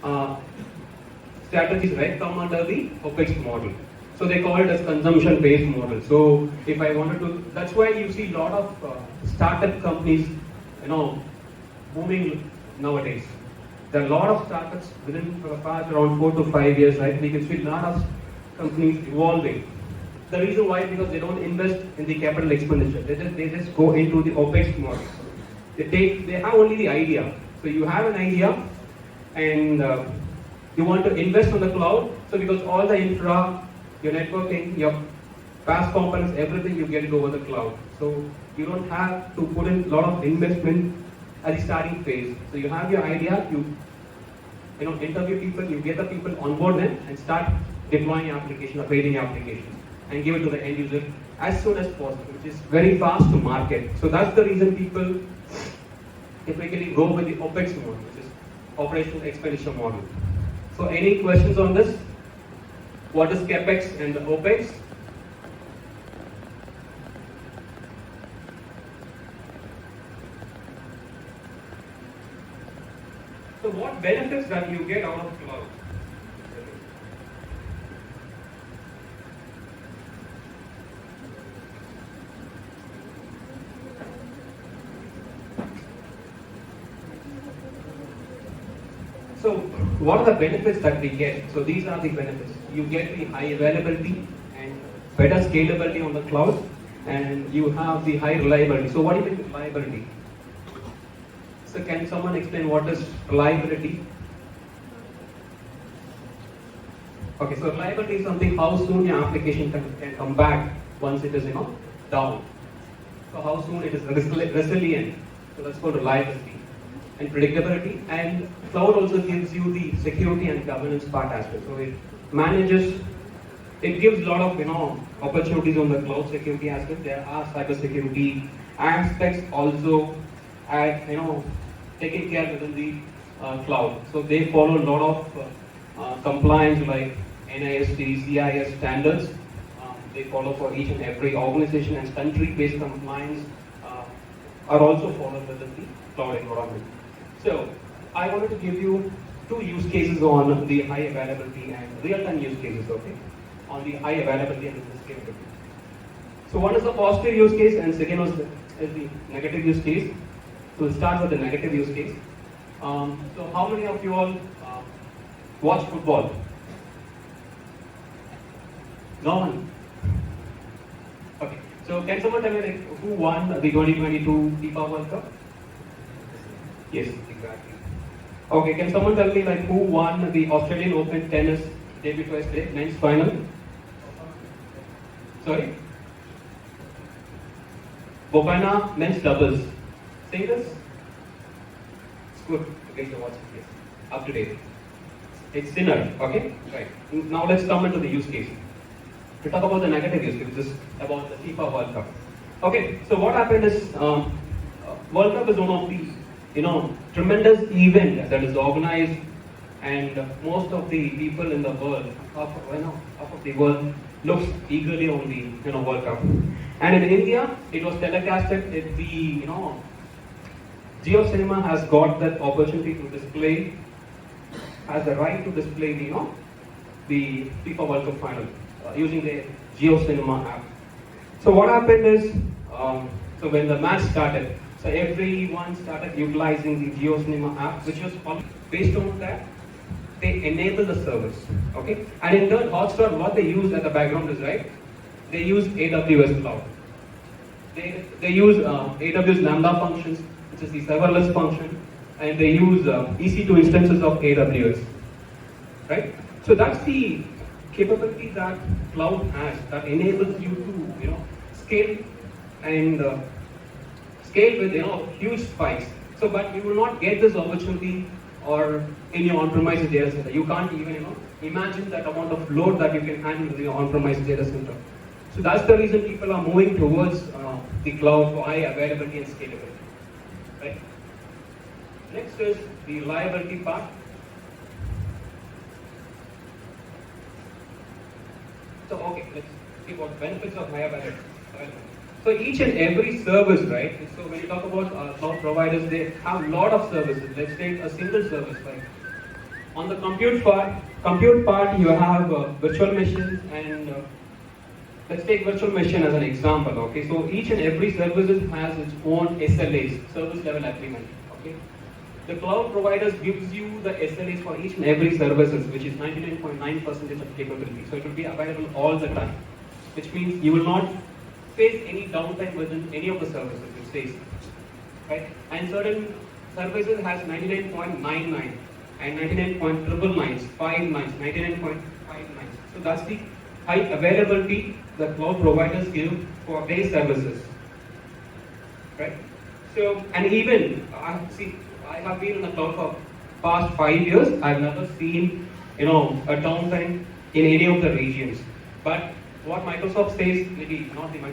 uh, strategies, right, come under the OPEX model. So they call it as consumption-based model. So if I wanted to, that's why you see a lot of startup companies, booming nowadays. There are a lot of startups within the past around 4 to 5 years, right? We can see a lot of companies evolving. The reason why, because they don't invest in the capital expenditure. They just go into the OPEX model. They have only the idea. So you have an idea, and you want to invest on the cloud. So because all the infra, your networking, your PaaS components, everything you get it over the cloud. So you don't have to put in a lot of investment at the starting phase. So you have your idea, you interview people, you get the people on board them, and start deploying your application or creating your application, and give it to the end user as soon as possible, which is very fast to market. So that's the reason people typically go with the OPEX model, which is operational expenditure model. So any questions on this? What is CapEx and the OPEX? So what benefits that you get out of cloud? So what are the benefits that we get? So these are the benefits. You get the high availability and better scalability on the cloud, and you have the high reliability. So what do you mean reliability? So can someone explain what is reliability? Okay, so reliability is something how soon your application can come back once it is down. So how soon it is resilient. So that's called reliability. And predictability, and cloud also gives you the security and governance part as well. So it gives a lot of opportunities on the cloud security aspect. There are cybersecurity aspects also at taken care within the cloud. So they follow a lot of compliance like NIST, CIS standards. They follow for each and every organization, and country-based compliance are also followed within the cloud environment. So I wanted to give you 2 use cases on the high availability and real-time use cases, okay? On the high availability and the scalability. So one is the positive use case, and second is the negative use case. So we'll start with the negative use case. So how many of you all watch football? No one? Okay. So can someone tell me who won the 2022 FIFA World Cup? Yes, exactly. Okay, can someone tell me who won the Australian Open tennis David West Day men's final? Sorry? Bobana men's doubles. Say this? It's good. Okay, so watch it. Yes. Up to date. It's Sinner. Okay? Right. Now let's come into the use case. To talk about the negative use case, which is about the FIFA World Cup. Okay, so what happened is World Cup is one of the tremendous event that is organized, and most of the people in the world, half of the world, looks eagerly on the World Cup. And in India, it was telecasted at the Jio Cinema has got that opportunity to display, has the right to display the FIFA World Cup final using the Jio Cinema app. So what happened is, so when the match started, so everyone started utilizing the Jio Cinema app, which was based on that, they enable the service, okay? And in turn, Hotstar, what they use at the background is, right, they use AWS Cloud. They use AWS Lambda functions, which is the serverless function, and they use EC2 instances of AWS, right? So that's the capability that cloud has that enables you to scale and scale with huge spikes. So, but you will not get this opportunity or in your on-premise data center. You can't even imagine that amount of load that you can handle with your on-premise data center. So that's the reason people are moving towards the cloud for high availability and scalability. Right. Next is the reliability part. So okay, let's see what benefits of high availability. So each and every service, right? So when you talk about cloud providers, they have a lot of services. Let's take a single service like On the compute part, you have virtual machines and let's take virtual machine as an example. Okay, so each and every services has its own SLAs, service level agreement. Okay, the cloud providers gives you the SLAs for each and every services, which is 99.9% of capability. So it will be available all the time, which means you will not face any downtime within any of the services you face. Right? And certain services has 99.99 and 99.999, 99.59. So that's the high availability the cloud providers give for their services. Right? So, and even I have been in the cloud for past 5 years. I've never seen, a downtime in any of the regions. But what Microsoft says, maybe not the